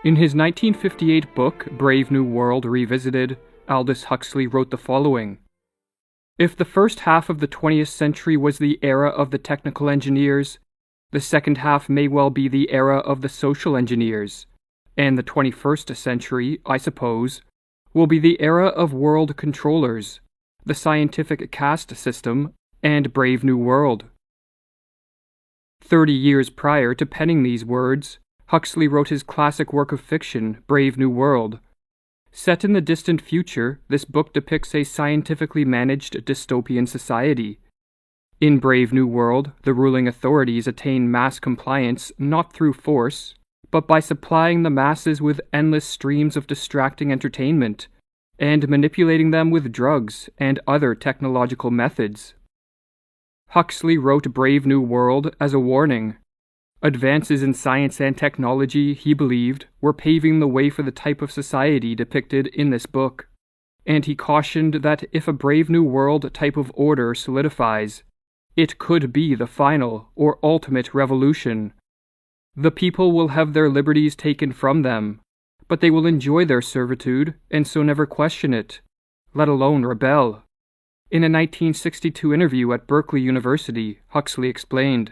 In his 1958 book, Brave New World Revisited, Aldous Huxley wrote the following: "If the first half of the 20th century was the era of the technical engineers, the second half may well be the era of the social engineers, and the 21st century, I suppose, will be the era of world controllers, the scientific caste system, and Brave New World." 30 years prior to penning these words, Huxley wrote his classic work of fiction, Brave New World. Set in the distant future, this book depicts a scientifically managed dystopian society. In Brave New World, the ruling authorities attain mass compliance not through force, but by supplying the masses with endless streams of distracting entertainment, and manipulating them with drugs and other technological methods. Huxley wrote Brave New World as a warning. Advances in science and technology, he believed, were paving the way for the type of society depicted in this book, and he cautioned that if a Brave New World type of order solidifies, it could be the final or ultimate revolution. The people will have their liberties taken from them, but they will enjoy their servitude and so never question it, let alone rebel. In a 1962 interview at Berkeley University, Huxley explained,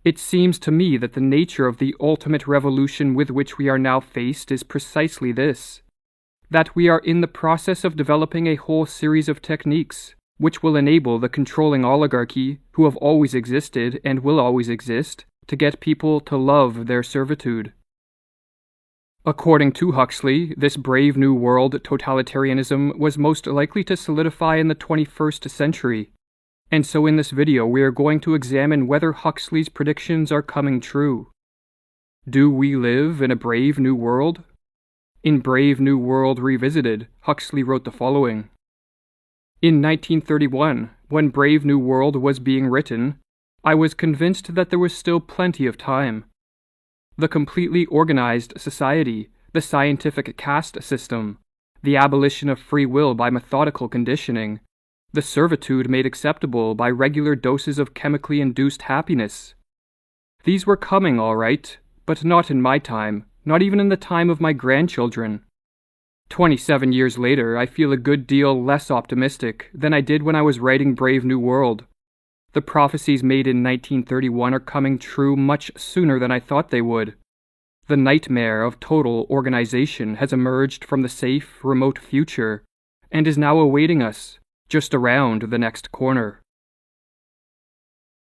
"It seems to me that the nature of the ultimate revolution with which we are now faced is precisely this, that we are in the process of developing a whole series of techniques which will enable the controlling oligarchy, who have always existed and will always exist, to get people to love their servitude." According to Huxley, this Brave New World totalitarianism was most likely to solidify in the 21st century. And so in this video we are going to examine whether Huxley's predictions are coming true. Do we live in a brave new world? In Brave New World Revisited, Huxley wrote the following: "In 1931, when Brave New World was being written, I was convinced that there was still plenty of time. The completely organized society, the scientific caste system, the abolition of free will by methodical conditioning, the servitude made acceptable by regular doses of chemically induced happiness. These were coming all right, but not in my time, not even in the time of my grandchildren. 27 years later, I feel a good deal less optimistic than I did when I was writing Brave New World. The prophecies made in 1931 are coming true much sooner than I thought they would. The nightmare of total organization has emerged from the safe, remote future, and is now awaiting us, just around the next corner."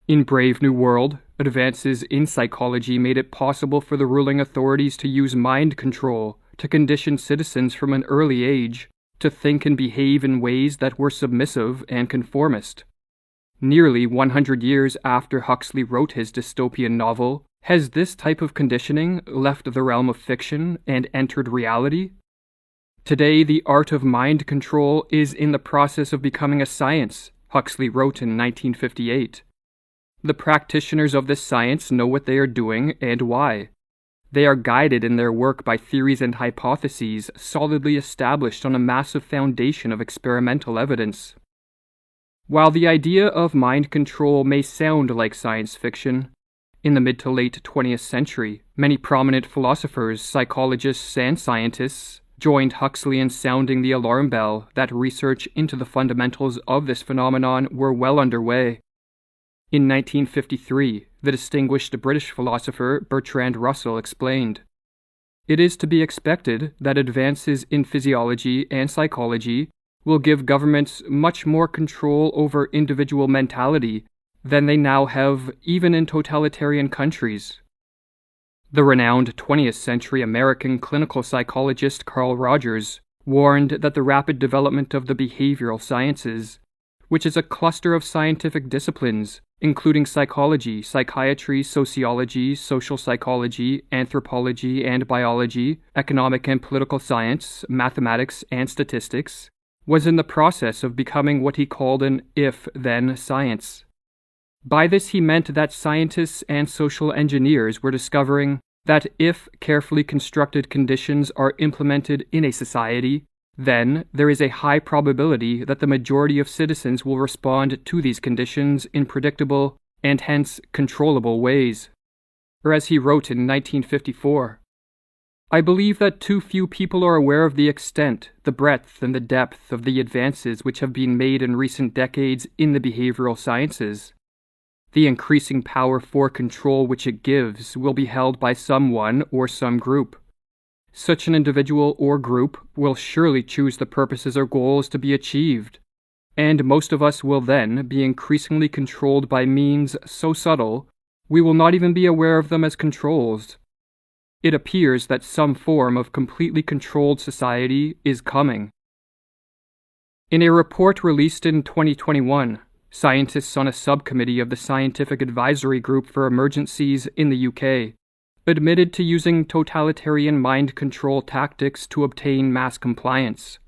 In Brave New World, advances in psychology made it possible for the ruling authorities to use mind control to condition citizens from an early age to think and behave in ways that were submissive and conformist. Nearly 100 years after Huxley wrote his dystopian novel, has this type of conditioning left the realm of fiction and entered reality? Today, the art of mind control is in the process of becoming a science, Huxley wrote in 1958. The practitioners of this science know what they are doing and why. They are guided in their work by theories and hypotheses solidly established on a massive foundation of experimental evidence. While the idea of mind control may sound like science fiction, in the mid to late 20th century, many prominent philosophers, psychologists, and scientists joined Huxley in sounding the alarm bell that research into the fundamentals of this phenomenon were well underway. In 1953, the distinguished British philosopher Bertrand Russell explained, "It is to be expected that advances in physiology and psychology will give governments much more control over individual mentality than they now have even in totalitarian countries." The renowned 20th century American clinical psychologist Carl Rogers warned that the rapid development of the behavioral sciences, which is a cluster of scientific disciplines, including psychology, psychiatry, sociology, social psychology, anthropology and biology, economic and political science, mathematics and statistics, was in the process of becoming what he called an if-then science. By this he meant that scientists and social engineers were discovering that if carefully constructed conditions are implemented in a society, then there is a high probability that the majority of citizens will respond to these conditions in predictable and hence controllable ways. Or as he wrote in 1954, I believe that too few people are aware of the extent, the breadth, and the depth of the advances which have been made in recent decades in the behavioral sciences. The increasing power for control which it gives will be held by someone or some group. Such an individual or group will surely choose the purposes or goals to be achieved, and most of us will then be increasingly controlled by means so subtle we will not even be aware of them as controls. It appears that some form of completely controlled society is coming. In a report released in 2021, scientists on a subcommittee of the Scientific Advisory Group for Emergencies in the UK admitted to using totalitarian mind control tactics to obtain mass compliance.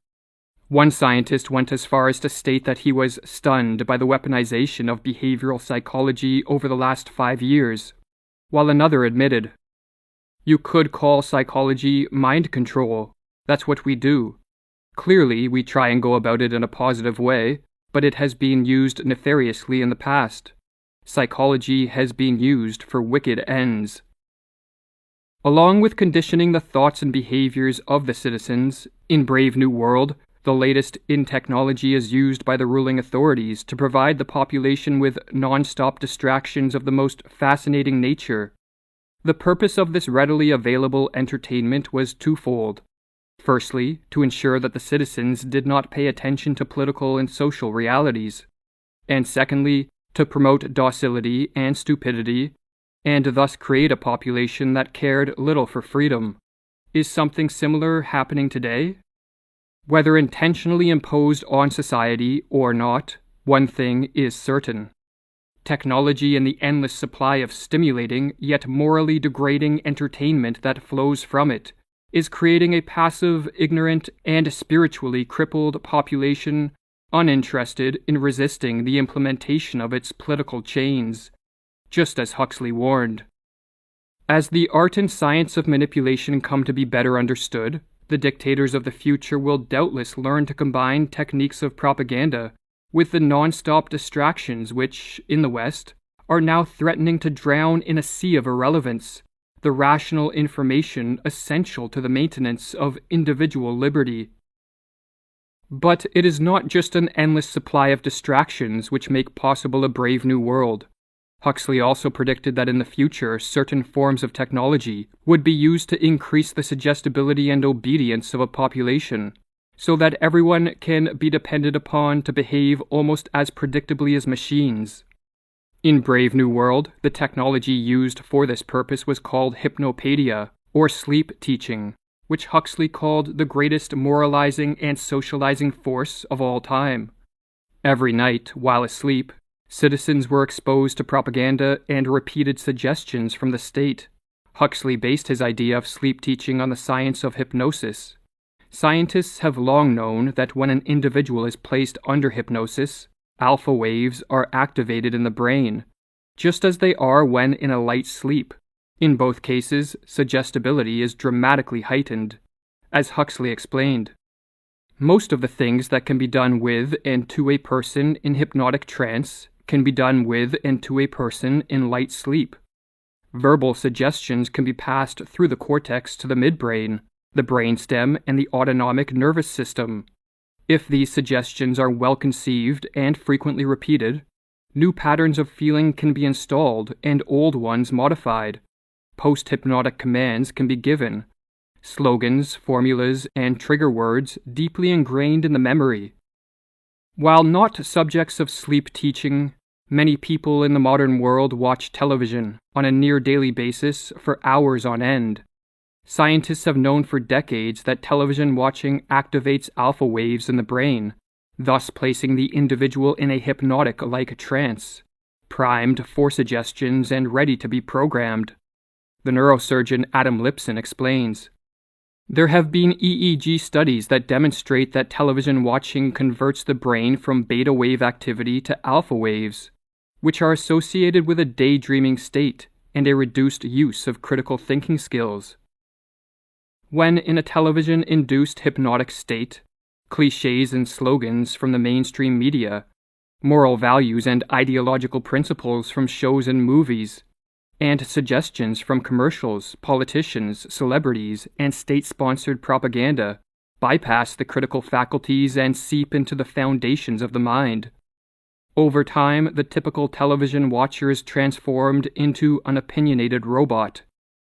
One scientist went as far as to state that he was stunned by the weaponization of behavioral psychology over the last 5 years, while another admitted, "You could call psychology mind control. That's what we do. Clearly, we try and go about it in a positive way, but it has been used nefariously in the past. Psychology has been used for wicked ends." Along with conditioning the thoughts and behaviors of the citizens, in Brave New World, the latest in technology is used by the ruling authorities to provide the population with non-stop distractions of the most fascinating nature. The purpose of this readily available entertainment was twofold. Firstly, to ensure that the citizens did not pay attention to political and social realities, and secondly, to promote docility and stupidity, and thus create a population that cared little for freedom. Is something similar happening today? Whether intentionally imposed on society or not, one thing is certain. Technology and the endless supply of stimulating yet morally degrading entertainment that flows from it is creating a passive, ignorant, and spiritually crippled population uninterested in resisting the implementation of its political chains, just as Huxley warned. As the art and science of manipulation come to be better understood, the dictators of the future will doubtless learn to combine techniques of propaganda with the non-stop distractions which, in the West, are now threatening to drown in a sea of irrelevance the rational information essential to the maintenance of individual liberty. But it is not just an endless supply of distractions which make possible a brave new world. Huxley also predicted that in the future certain forms of technology would be used to increase the suggestibility and obedience of a population, so that everyone can be depended upon to behave almost as predictably as machines. In Brave New World, the technology used for this purpose was called hypnopaedia, or sleep teaching, which Huxley called the greatest moralizing and socializing force of all time. Every night, while asleep, citizens were exposed to propaganda and repeated suggestions from the state. Huxley based his idea of sleep teaching on the science of hypnosis. Scientists have long known that when an individual is placed under hypnosis, alpha waves are activated in the brain, just as they are when in a light sleep. In both cases, suggestibility is dramatically heightened, as Huxley explained. Most of the things that can be done with and to a person in hypnotic trance can be done with and to a person in light sleep. Verbal suggestions can be passed through the cortex to the midbrain, the brainstem, and the autonomic nervous system. If these suggestions are well conceived and frequently repeated, new patterns of feeling can be installed and old ones modified. Post-hypnotic commands can be given. Slogans, formulas, and trigger words deeply ingrained in the memory. While not subjects of sleep teaching, many people in the modern world watch television on a near-daily basis for hours on end. Scientists have known for decades that television watching activates alpha waves in the brain, thus placing the individual in a hypnotic-like trance, primed for suggestions and ready to be programmed. The neurosurgeon Adam Lipson explains, "There have been EEG studies that demonstrate that television watching converts the brain from beta wave activity to alpha waves, which are associated with a daydreaming state and a reduced use of critical thinking skills. When in a television-induced hypnotic state, cliches and slogans from the mainstream media, moral values and ideological principles from shows and movies, and suggestions from commercials, politicians, celebrities, and state-sponsored propaganda bypass the critical faculties and seep into the foundations of the mind. Over time, the typical television watcher is transformed into an opinionated robot.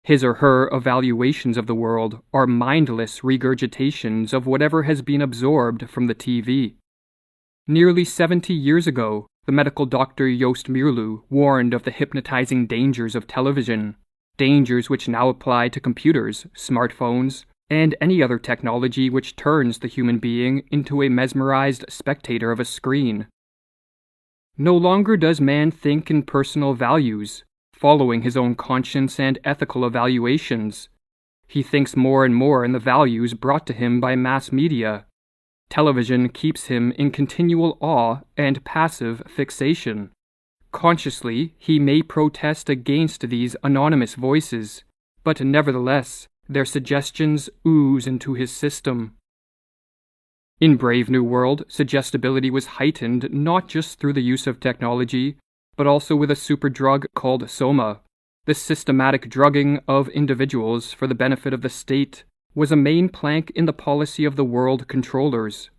His or her evaluations of the world are mindless regurgitations of whatever has been absorbed from the TV. Nearly 70 years ago, the medical doctor Joost Meerloo warned of the hypnotizing dangers of television, dangers which now apply to computers, smartphones, and any other technology which turns the human being into a mesmerized spectator of a screen. No longer does man think in personal values, following his own conscience and ethical evaluations. He thinks more and more in the values brought to him by mass media. Television keeps him in continual awe and passive fixation. Consciously, he may protest against these anonymous voices, but nevertheless, their suggestions ooze into his system. In Brave New World, suggestibility was heightened not just through the use of technology, but also with a superdrug called Soma. The systematic drugging of individuals for the benefit of the state was a main plank in the policy of the world controllers.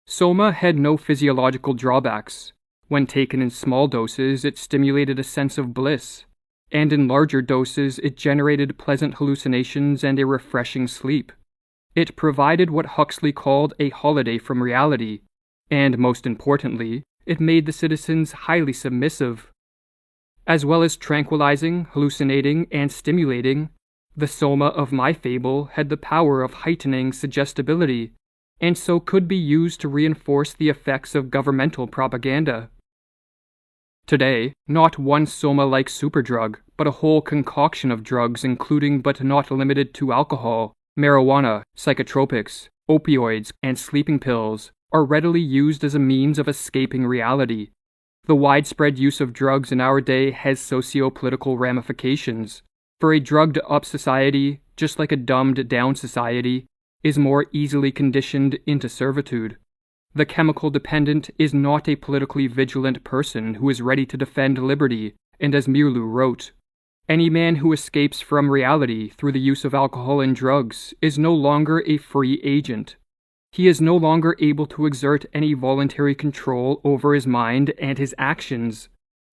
Soma had no physiological drawbacks. When taken in small doses, it stimulated a sense of bliss, and in larger doses it generated pleasant hallucinations and a refreshing sleep. It provided what Huxley called a holiday from reality, and most importantly, it made the citizens highly submissive. As well as tranquilizing, hallucinating, and stimulating, the Soma of my fable had the power of heightening suggestibility, and so could be used to reinforce the effects of governmental propaganda. Today, not one Soma-like superdrug, but a whole concoction of drugs including but not limited to alcohol, marijuana, psychotropics, opioids, and sleeping pills are readily used as a means of escaping reality. The widespread use of drugs in our day has socio-political ramifications. For a drugged-up society, just like a dumbed-down society, is more easily conditioned into servitude. The chemical dependent is not a politically vigilant person who is ready to defend liberty, and as Meerloo wrote, any man who escapes from reality through the use of alcohol and drugs is no longer a free agent. He is no longer able to exert any voluntary control over his mind and his actions.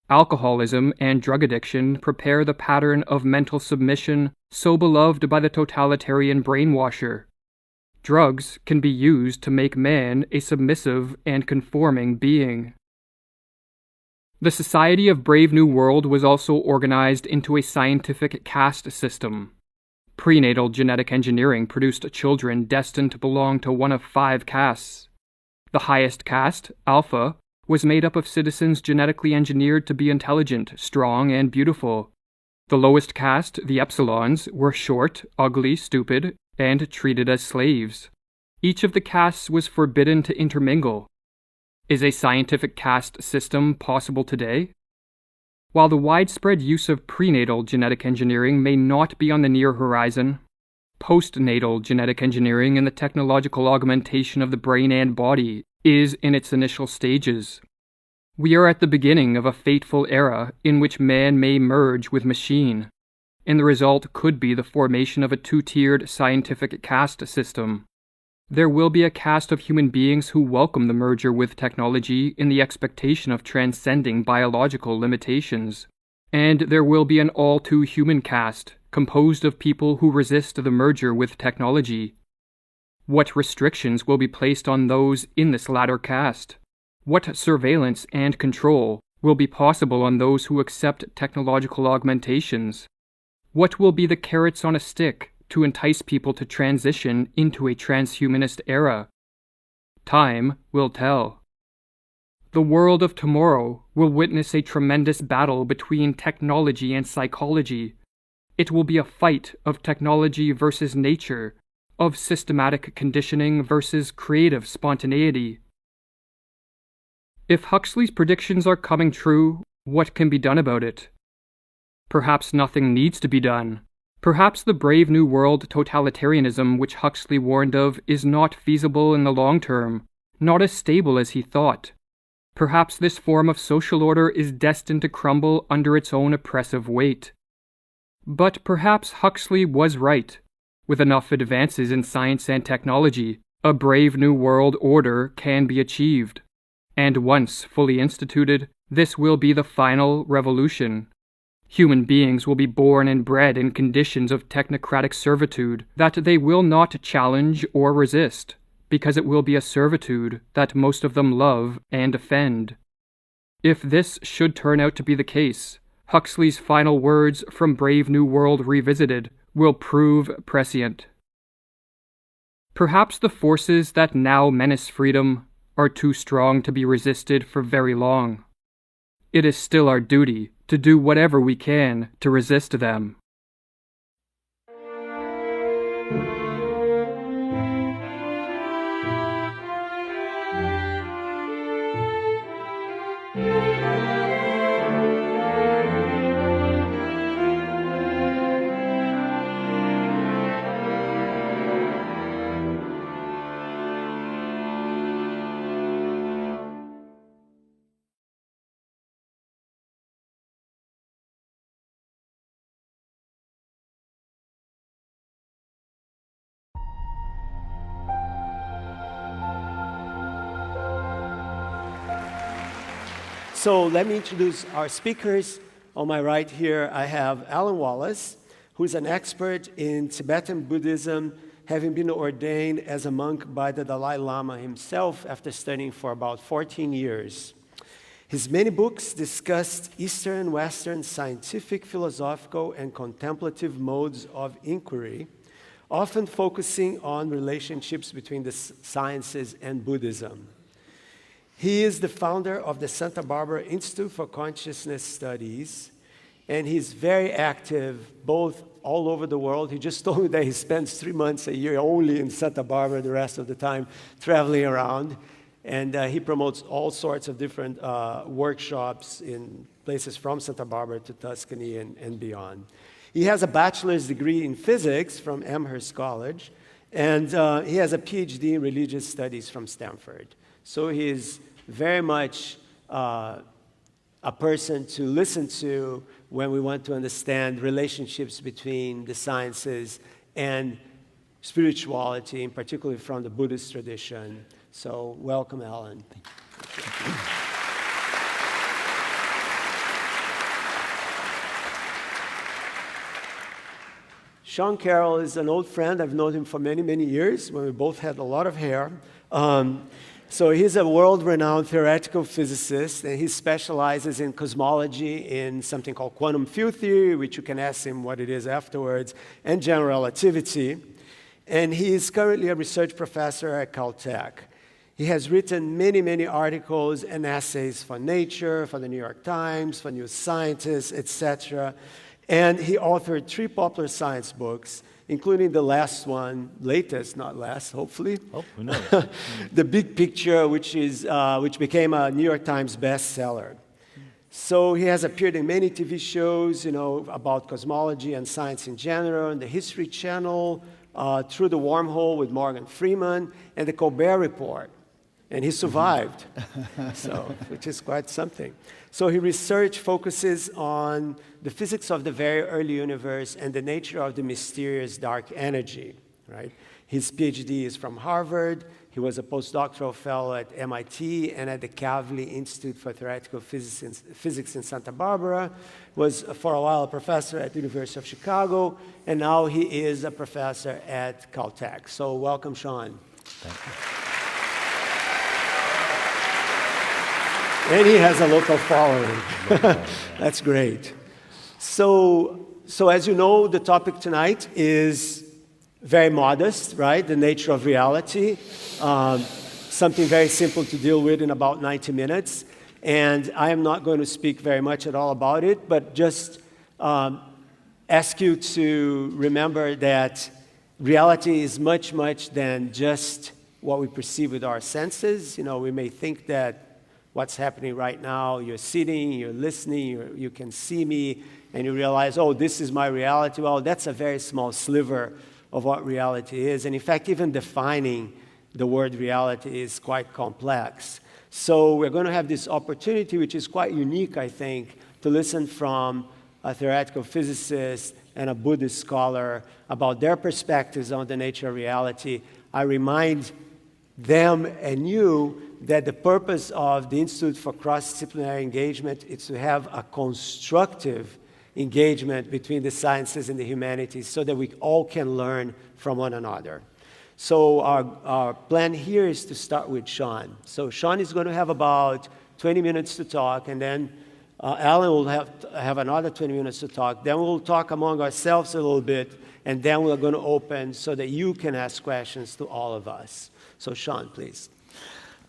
Alcoholism and drug addiction prepare the pattern of mental submission so beloved by the totalitarian brainwasher. Drugs can be used to make man a submissive and conforming being. The Society of Brave New World was also organized into a scientific caste system. Prenatal genetic engineering produced children destined to belong to one of 5 castes. The highest caste, Alpha, was made up of citizens genetically engineered to be intelligent, strong, and beautiful. The lowest caste, the Epsilons, were short, ugly, stupid, and treated as slaves. Each of the castes was forbidden to intermingle. Is a scientific caste system possible today? While the widespread use of prenatal genetic engineering may not be on the near horizon, postnatal genetic engineering and the technological augmentation of the brain and body is in its initial stages. We are at the beginning of a fateful era in which man may merge with machine, and the result could be the formation of a 2-tiered scientific caste system. There will be a caste of human beings who welcome the merger with technology in the expectation of transcending biological limitations, and there will be an all-too-human caste composed of people who resist the merger with technology. What restrictions will be placed on those in this latter caste? What surveillance and control will be possible on those who accept technological augmentations? What will be the carrots on a stick to entice people to transition into a transhumanist era? Time will tell. The world of tomorrow will witness a tremendous battle between technology and psychology. It will be a fight of technology versus nature, of systematic conditioning versus creative spontaneity. If Huxley's predictions are coming true, what can be done about it? Perhaps nothing needs to be done. Perhaps the Brave New World totalitarianism which Huxley warned of is not feasible in the long term, not as stable as he thought. Perhaps this form of social order is destined to crumble under its own oppressive weight. But perhaps Huxley was right. With enough advances in science and technology, a brave new world order can be achieved. And once fully instituted, this will be the final revolution. Human beings will be born and bred in conditions of technocratic servitude that they will not challenge or resist, because it will be a servitude that most of them love and defend. If this should turn out to be the case, Huxley's final words from Brave New World Revisited will prove prescient. Perhaps the forces that now menace freedom are too strong to be resisted for very long. It is still our duty to do whatever we can to resist them. So let me introduce our speakers. On my right here, I have Alan Wallace, who is an expert in Tibetan Buddhism, having been ordained as a monk by the Dalai Lama himself after studying for about 14 years. His many books discussed Eastern and Western scientific, philosophical, and contemplative modes of inquiry, often focusing on relationships between the sciences and Buddhism. He is the founder of the Santa Barbara Institute for Consciousness Studies, and he's very active both all over the world. He just told me that he spends 3 months a year only in Santa Barbara, the rest of the time traveling around. And he promotes all sorts of different workshops in places from Santa Barbara to Tuscany and beyond. He has a bachelor's degree in physics from Amherst College, and he has a PhD in religious studies from Stanford. So he is very much a person to listen to when we want to understand relationships between the sciences and spirituality, and particularly from the Buddhist tradition. So welcome, Alan. Thank you. Sean Carroll is an old friend. I've known him for many, many years when we both had a lot of hair. So he's a world-renowned theoretical physicist, and he specializes in cosmology in something called quantum field theory, which you can ask him what it is afterwards, and general relativity. And he is currently a research professor at Caltech. He has written many, many articles and essays for Nature, for the New York Times, for New Scientist, etc. And he authored 3 popular science books, including the last one, latest, not last, hopefully. Oh, who knows? The Big Picture, which became a New York Times bestseller. So he has appeared in many TV shows, about cosmology and science in general, and the History Channel, Through the Wormhole with Morgan Freeman, and the Colbert Report. And he survived, which is quite something. So his research focuses on the physics of the very early universe and the nature of the mysterious dark energy, right? His PhD is from Harvard. He was a postdoctoral fellow at MIT and at the Kavli Institute for Theoretical Physics in Santa Barbara. Was for a while a professor at the University of Chicago, and now he is a professor at Caltech. So welcome, Sean. Thank you. And he has a local following. That's great. So as you know, the topic tonight is very modest, right? The nature of reality. Something very simple to deal with in about 90 minutes. And I am not going to speak very much at all about it, but just ask you to remember that reality is much, much than just what we perceive with our senses. We may think that what's happening right now, you're sitting, you're listening, you can see me, and you realize, oh, this is my reality. Well, that's a very small sliver of what reality is. And in fact, even defining the word reality is quite complex. So we're going to have this opportunity, which is quite unique, I think, to listen from a theoretical physicist and a Buddhist scholar about their perspectives on the nature of reality. I remind them and you that the purpose of the Institute for Cross-Disciplinary Engagement is to have a constructive engagement between the sciences and the humanities so that we all can learn from one another. So our plan here is to start with Sean. So Sean is going to have about 20 minutes to talk, and then Alan will have another 20 minutes to talk. Then we'll talk among ourselves a little bit, and then we're going to open so that you can ask questions to all of us. So Sean, please.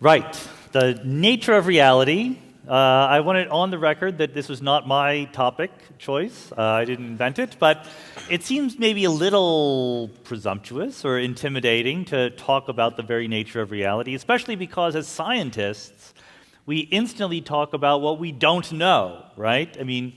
Right. The nature of reality. I want it on the record that this was not my topic choice. I didn't invent it, but it seems maybe a little presumptuous or intimidating to talk about the very nature of reality, especially because as scientists, we instantly talk about what we don't know, right? I mean,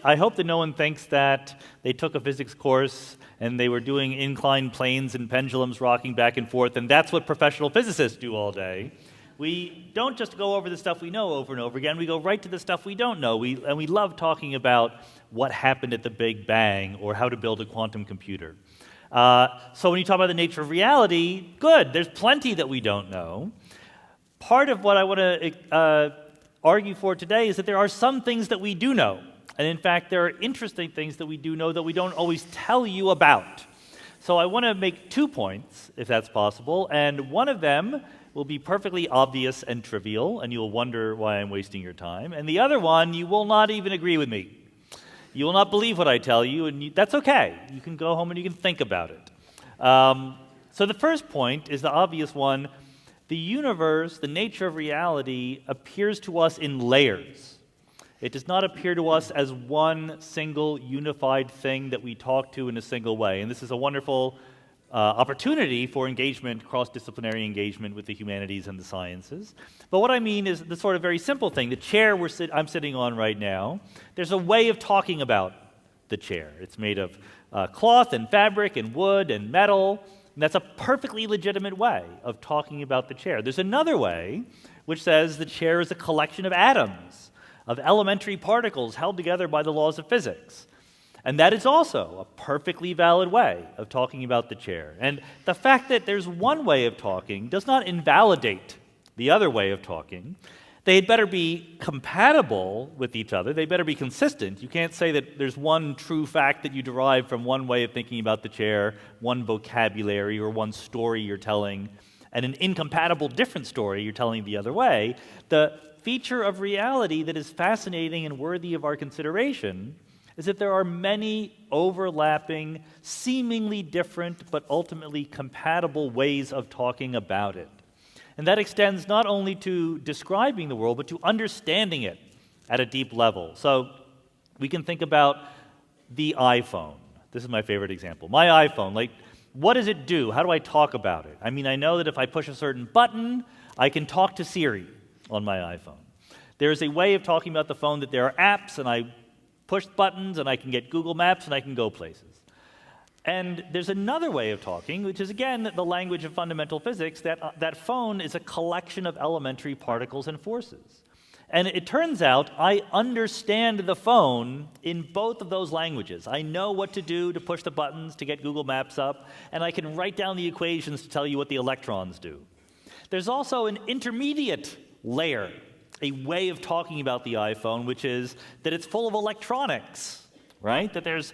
I hope that no one thinks that they took a physics course and they were doing inclined planes and pendulums rocking back and forth, and that's what professional physicists do all day. We don't just go over the stuff we know over and over again. We go right to the stuff we don't know. And we love talking about what happened at the Big Bang or how to build a quantum computer. So when you talk about the nature of reality, good. There's plenty that we don't know. Part of what I want to argue for today is that there are some things that we do know. And in fact, there are interesting things that we do know that we don't always tell you about. So I want to make 2 points, if that's possible. And one of them will be perfectly obvious and trivial, and you'll wonder why I'm wasting your time. And the other one, you will not even agree with me. You will not believe what I tell you, and that's okay. You can go home and you can think about it. So the first point is the obvious one. The universe, the nature of reality, appears to us in layers. It does not appear to us as one single unified thing that we talk to in a single way. And this is a wonderful opportunity for engagement, cross-disciplinary engagement with the humanities and the sciences. But what I mean is the sort of very simple thing. The chair I'm sitting on right now, there's a way of talking about the chair. It's made of cloth and fabric and wood and metal, and that's a perfectly legitimate way of talking about the chair. There's another way which says the chair is a collection of atoms, of elementary particles held together by the laws of physics. And that is also a perfectly valid way of talking about the chair. And the fact that there's one way of talking does not invalidate the other way of talking. They had better be compatible with each other. They better be consistent. You can't say that there's one true fact that you derive from one way of thinking about the chair, one vocabulary or one story you're telling, and an incompatible different story you're telling the other way. The feature of reality that is fascinating and worthy of our consideration is that there are many overlapping, seemingly different, but ultimately compatible ways of talking about it. And that extends not only to describing the world, but to understanding it at a deep level. So we can think about the iPhone. This is my favorite example. My iPhone, like, what does it do? How do I talk about it? I mean, I know that if I push a certain button, I can talk to Siri on my iPhone. There's a way of talking about the phone that there are apps, and I push buttons, and I can get Google Maps, and I can go places. And there's another way of talking, which is, again, the language of fundamental physics, that phone is a collection of elementary particles and forces. And it turns out I understand the phone in both of those languages. I know what to do to push the buttons to get Google Maps up, and I can write down the equations to tell you what the electrons do. There's also an intermediate layer, a way of talking about the iPhone, which is that it's full of electronics, right? That there's